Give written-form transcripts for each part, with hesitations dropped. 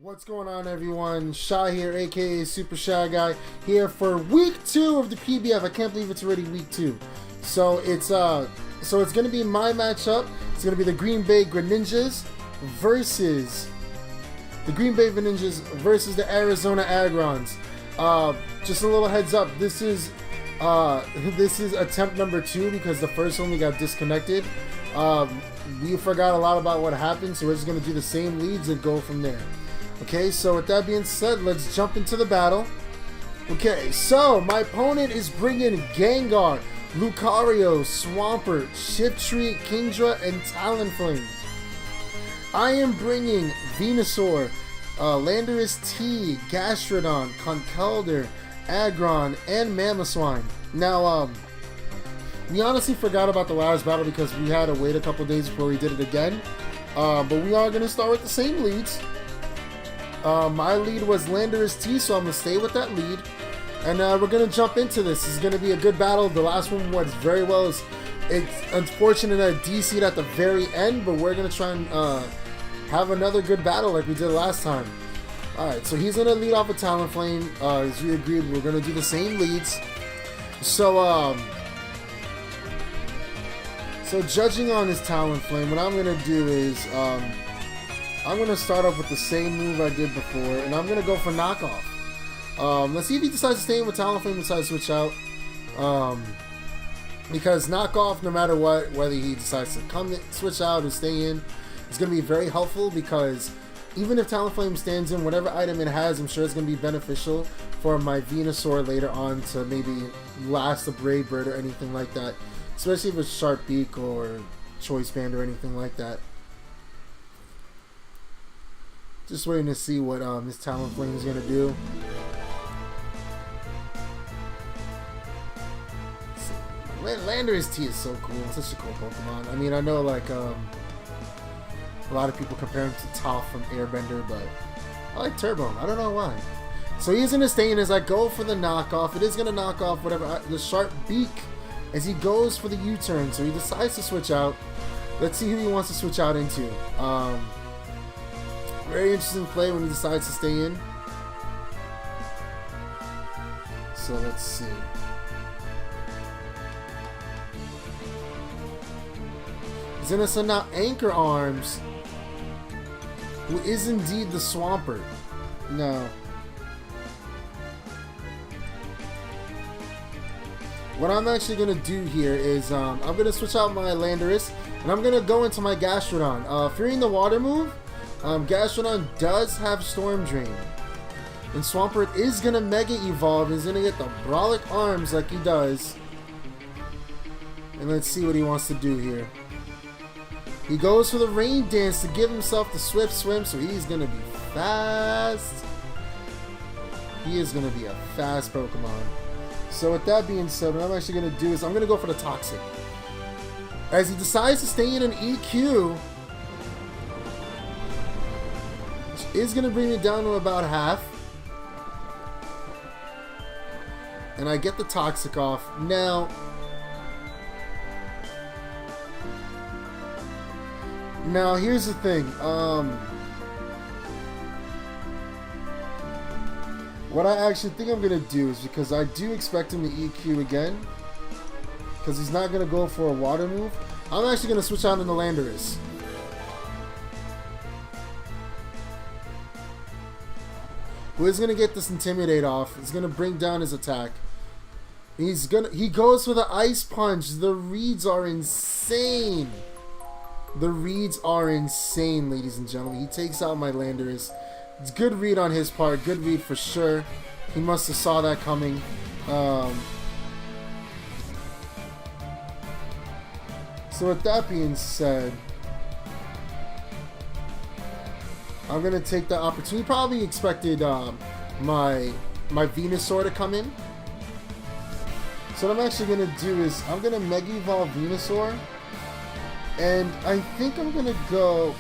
What's going on, everyone? Shy here, aka Super Shy Guy, here for week 2 of the PBF. I can't believe it's already week 2. So it's gonna be my matchup. It's gonna be the Green Bay Greninjas versus the Arizona Aggrons. Just a little heads up. This is attempt number 2 because the first one we got disconnected. We forgot a lot about what happened, so we're just gonna do the same leads and go from there. Okay, so with that being said, let's jump into the battle. Okay, so my opponent is bringing Gengar, Lucario, Swampert, Shiftry, Kingdra, and Talonflame. I am bringing Venusaur, Landorus T, Gastrodon, Conkeldurr, Aggron, and Mamoswine. Now, we honestly forgot about the last battle because we had to wait a couple days before we did it again. But we are going to start with the same leads. My lead was Landorus T, so I'm going to stay with that lead. And we're going to jump into this. This is going to be a good battle. The last one went very well. It's unfortunate that it DC'd at the very end, but we're going to try and have another good battle like we did last time. Alright, so he's going to lead off with Talonflame. As we agreed, we're going to do the same leads. So judging on his Talonflame, what I'm going to do is... I'm going to start off with the same move I did before, and I'm going to go for knockoff. Let's see if he decides to stay in with Talonflame and decides to switch out. Because knockoff, no matter what, whether he decides to switch out or stay in, it's going to be very helpful because even if Talonflame stands in, whatever item it has, I'm sure it's going to be beneficial for my Venusaur later on to maybe last a Brave Bird or anything like that. Especially if it's Sharp Beak or Choice Band or anything like that. Just waiting to see what his Talonflame is going to do. Landorus T is so cool. It's such a cool Pokemon. I mean, I know like a lot of people compare him to Toph from Airbender, but I like Turbo. I don't know why. So he's going to stay in as I go for the knockoff. It is going to knock off whatever the Sharp Beak as he goes for the U-turn. So he decides to switch out. Let's see who he wants to switch out into. Very interesting play when he decides to stay in. So let's see. He's gonna send out Anchor Arms, who is indeed the Swampert. No. What I'm actually gonna do here is I'm gonna switch out my Landorus and I'm gonna go into my Gastrodon. Fearing the water move. Gastrodon does have Storm Drain. And Swampert is going to Mega Evolve. He's going to get the Brolic Arms like he does. And let's see what he wants to do here. He goes for the Rain Dance to give himself the Swift Swim, so he's going to be fast. He is going to be a fast Pokemon. So with that being said, what I'm actually going to do is I'm going to go for the Toxic. As he decides to stay in an EQ... is going to bring me down to about half. And I get the Toxic off. Now, here's the thing. What I actually think I'm going to do is, because I do expect him to EQ again, because he's not going to go for a water move, I'm actually going to switch out into Landorus. Who is going to get this Intimidate off. It's going to bring down his attack. He goes for the Ice Punch. The reads are insane. The reads are insane, ladies and gentlemen. He takes out my Landorus. It's good read on his part. Good read for sure. He must have saw that coming. So with that being said, I'm going to take the opportunity. Probably expected my Venusaur to come in. So what I'm actually going to do is I'm going to Mega Evolve Venusaur. And I think I'm going to go...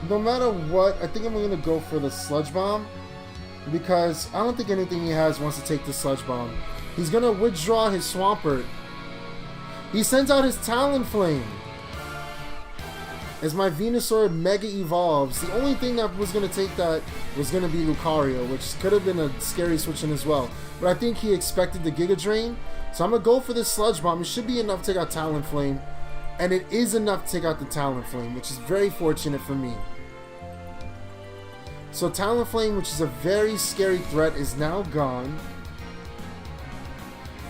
No matter what, I think I'm going to go for the Sludge Bomb. Because I don't think anything he has wants to take the Sludge Bomb. He's going to withdraw his Swampert. He sends out his Talonflame. As my Venusaur Mega Evolves, the only thing that was going to take that was going to be Lucario, which could have been a scary switch in as well. But I think he expected the Giga Drain, so I'm going to go for this Sludge Bomb. It should be enough to take out Talonflame, and it is enough to take out the Talonflame, which is very fortunate for me. So Talonflame, which is a very scary threat, is now gone.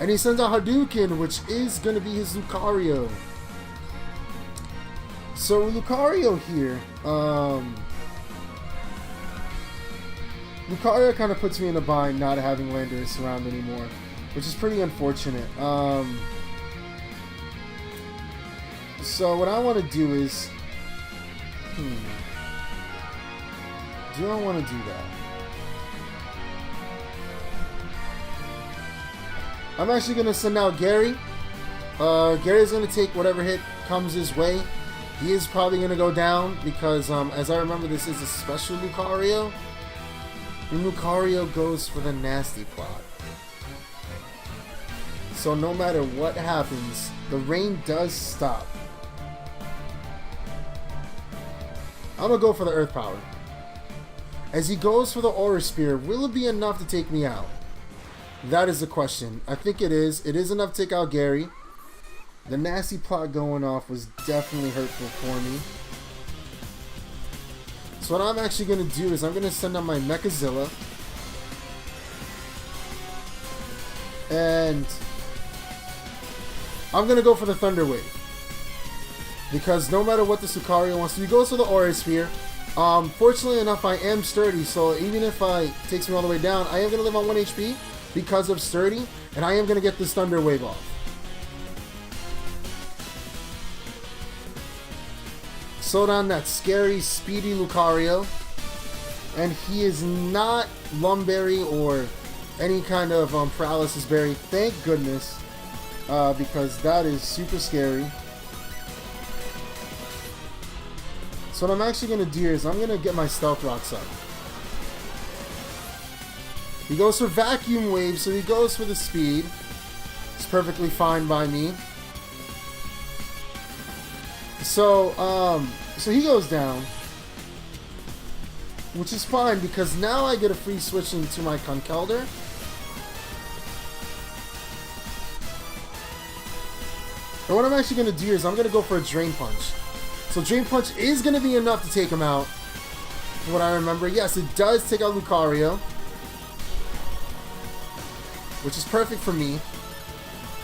And he sends out Hadouken, which is going to be his Lucario. So Lucario here, Lucario kind of puts me in a bind not having Landorus around anymore, which is pretty unfortunate. So what I want to do is, do I want to do that? I'm actually going to send out Gary. Gary's going to take whatever hit comes his way. He is probably going to go down because, as I remember, this is a special Lucario. And Lucario goes for the Nasty Plot. So no matter what happens, the rain does stop. I'm going to go for the Earth Power. As he goes for the Aura Spear, will it be enough to take me out? That is the question. I think it is. It is enough to take out Gary. The Nasty Plot going off was definitely hurtful for me. So what I'm actually going to do is I'm going to send out my Mechazilla. And I'm going to go for the Thunder Wave. Because no matter what the Lucario wants to do, he goes for the Aura Sphere. Fortunately enough, I am sturdy, so even if it takes me all the way down, I am going to live on 1 HP because of sturdy, and I am going to get this Thunder Wave off. Slow down that scary, speedy Lucario. And he is not Lumberry or any kind of Paralysis Berry. Thank goodness. Because that is super scary. So what I'm actually going to do is I'm going to get my Stealth Rocks up. He goes for Vacuum Wave, so he goes for the speed. It's perfectly fine by me. So he goes down, which is fine because now I get a free switch into my Conkeldurr. And what I'm actually going to do is I'm going to go for a Drain Punch. So Drain Punch is going to be enough to take him out. From what I remember, yes, it does take out Lucario, which is perfect for me.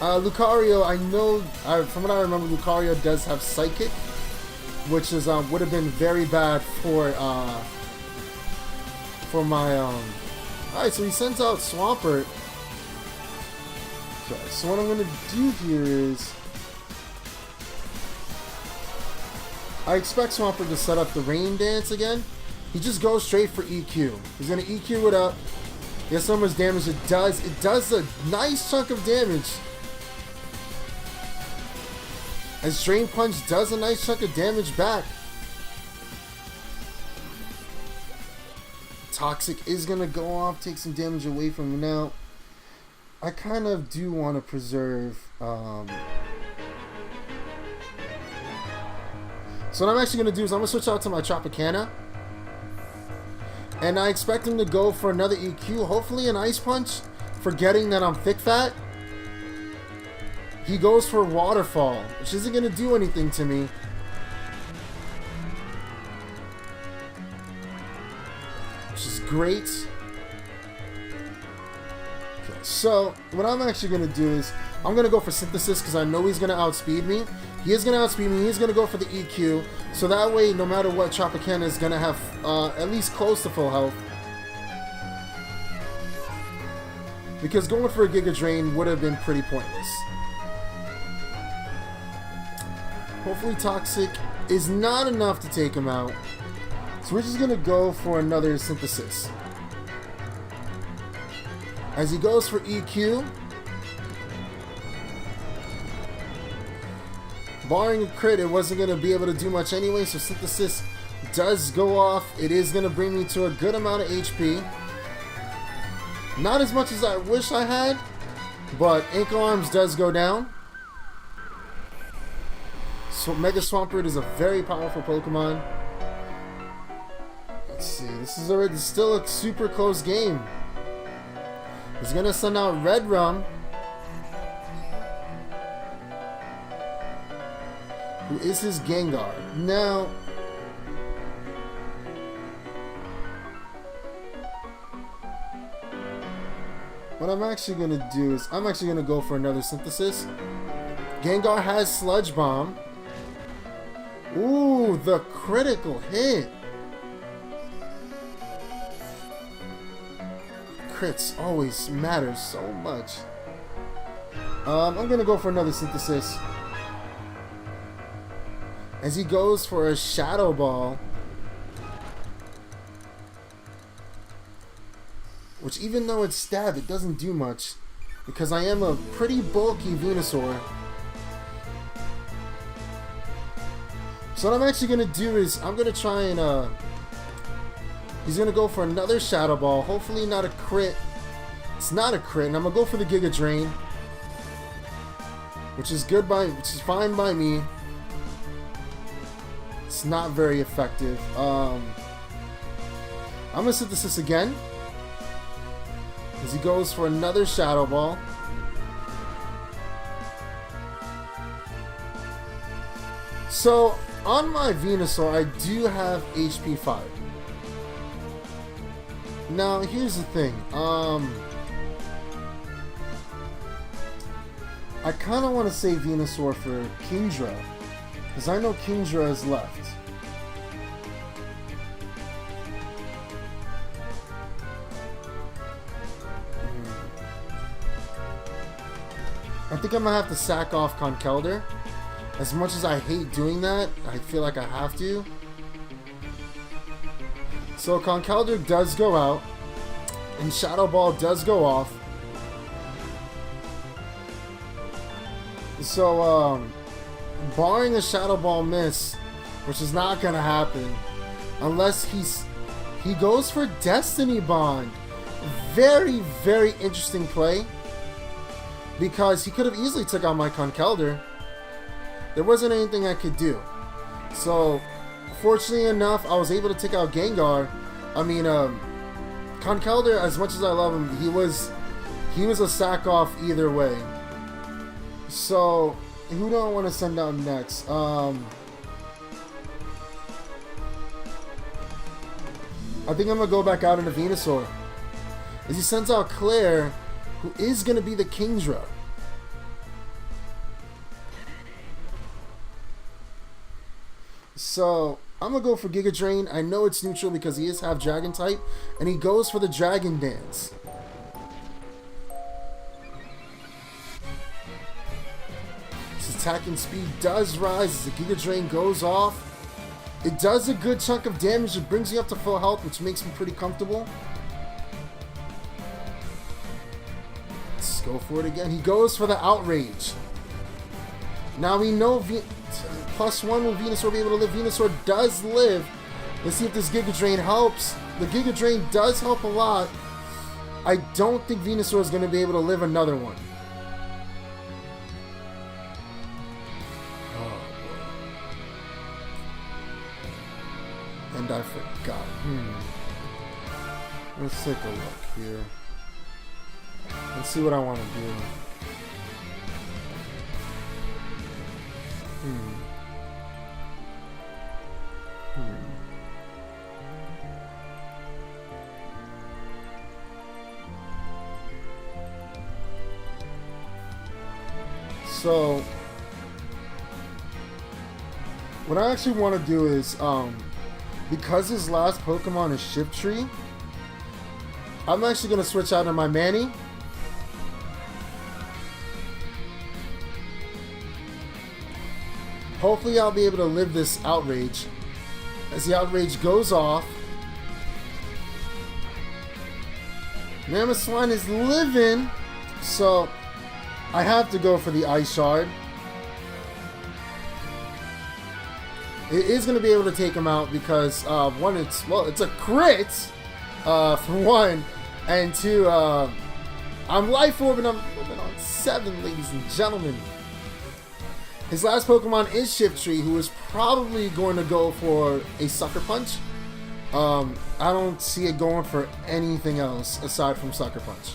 Lucario, I know, from what I remember, Lucario does have Psychic, which is would have been very bad for my Alright, so he sends out Swampert. Okay, so what I'm gonna do here is I expect Swampert to set up the Rain Dance again. He just goes straight for EQ. He's gonna EQ it up. Guess how much damage it does. It does a nice chunk of damage. As Drain Punch does a nice chunk of damage back. Toxic is going to go off, take some damage away from him now. I kind of do want to preserve... So what I'm actually going to do is I'm going to switch out to my Tropicana. And I expect him to go for another EQ, hopefully an Ice Punch, forgetting that I'm Thick Fat. He goes for Waterfall, which isn't going to do anything to me. Which is great. Okay, so what I'm actually going to do is I'm going to go for Synthesis because I know he's going to outspeed me. He is going to outspeed me. He's going to go for the EQ. So that way, no matter what, Tropicana is going to have at least close to full health. Because going for a Giga Drain would have been pretty pointless. Hopefully Toxic is not enough to take him out. So we're just going to go for another Synthesis. As he goes for EQ. Barring a crit, it wasn't going to be able to do much anyway, so Synthesis does go off. It is going to bring me to a good amount of HP. Not as much as I wish I had, but Ankle Arms does go down. Mega Swampert is a very powerful Pokemon. Let's see. This is still a super close game. He's gonna send out Redrum, who is his Gengar. Now, what I'm actually gonna do is I'm actually gonna go for another Synthesis. Gengar has Sludge Bomb. Ooh, the critical hit. Crits always matters so much. I'm gonna go for another Synthesis. As he goes for a Shadow Ball. Which, even though it's stab, it doesn't do much. Because I am a pretty bulky Venusaur. So what I'm actually going to do is, I'm going to try and, he's going to go for another Shadow Ball. Hopefully not a crit. It's not a crit, and I'm going to go for the Giga Drain. Which is fine by me. It's not very effective. I'm going to Synthesis again. As he goes for another Shadow Ball. So, on my Venusaur, I do have HP 5. Now, here's the thing. I kind of want to save Venusaur for Kingdra. Because I know Kingdra is left. I think I'm going to have to sack off Conkeldurr. As much as I hate doing that, I feel like I have to. So Conkeldurr does go out. And Shadow Ball does go off. So, barring a Shadow Ball miss, which is not going to happen, unless he goes for Destiny Bond. Very, very interesting play. Because he could have easily took out my Conkeldurr. There wasn't anything I could do. So, fortunately enough, I was able to take out Gengar. I mean, Conkeldurr, as much as I love him, he was a sack off either way. So, who do I want to send out next? I think I'm going to go back out into Venusaur. As he sends out Claire, who is going to be the Kingdra. So, I'm going to go for Giga Drain. I know it's neutral because he is half Dragon type. And he goes for the Dragon Dance. His attacking speed does rise as the Giga Drain goes off. It does a good chunk of damage. It brings you up to full health, which makes me pretty comfortable. Let's go for it again. He goes for the Outrage. Now we know +1 will Venusaur be able to live. Venusaur does live. Let's see if this Giga Drain helps. The Giga Drain does help a lot. I don't think Venusaur is going to be able to live another one. Oh, boy. And I forgot. Let's take a look here. Let's see what I want to do. So, what I actually want to do is, because his last Pokemon is Shiftry, I'm actually going to switch out on my Manny. Hopefully I'll be able to live this Outrage. As the Outrage goes off, Mamoswine is living, so I have to go for the Ice Shard. It is going to be able to take him out because one, it's a crit for one, and two, I'm Life Orb and I'm living on 7, ladies and gentlemen. His last Pokemon is Shiftry, who is probably going to go for a Sucker Punch. I don't see it going for anything else aside from Sucker Punch.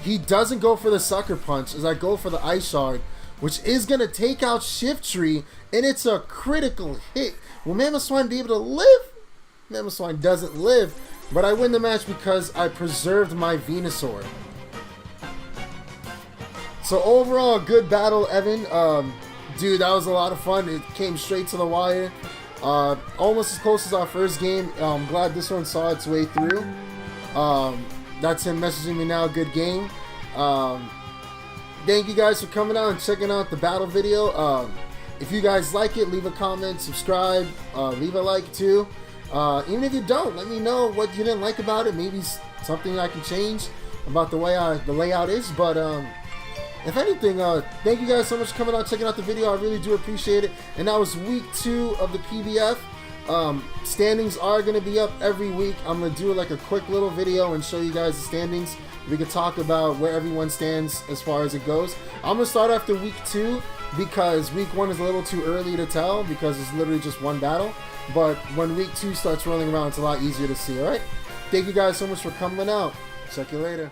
He doesn't go for the Sucker Punch, as I go for the Ice Shard, which is going to take out Shiftry, and it's a critical hit. Will Mamoswine be able to live? Mamoswine doesn't live, but I win the match because I preserved my Venusaur. So overall, good battle, Evan. Dude, that was a lot of fun. It came straight to the wire. Almost as close as our first game. I'm glad this one saw its way through. That's him messaging me now. Good game. Thank you guys for coming out and checking out the battle video. If you guys like it, leave a comment, subscribe, leave a like too. Even if you don't, let me know what you didn't like about it. Maybe something I can change about the way the layout is. But if anything, thank you guys so much for coming out, checking out the video. I really do appreciate it. And that was week 2 of the PBF. Standings are going to be up every week. I'm going to do like a quick little video and show you guys the standings. We can talk about where everyone stands as far as it goes. I'm going to start after week 2 because week 1 is a little too early to tell because it's literally just one battle. But when week 2 starts rolling around, it's a lot easier to see, alright? Thank you guys so much for coming out. Check you later.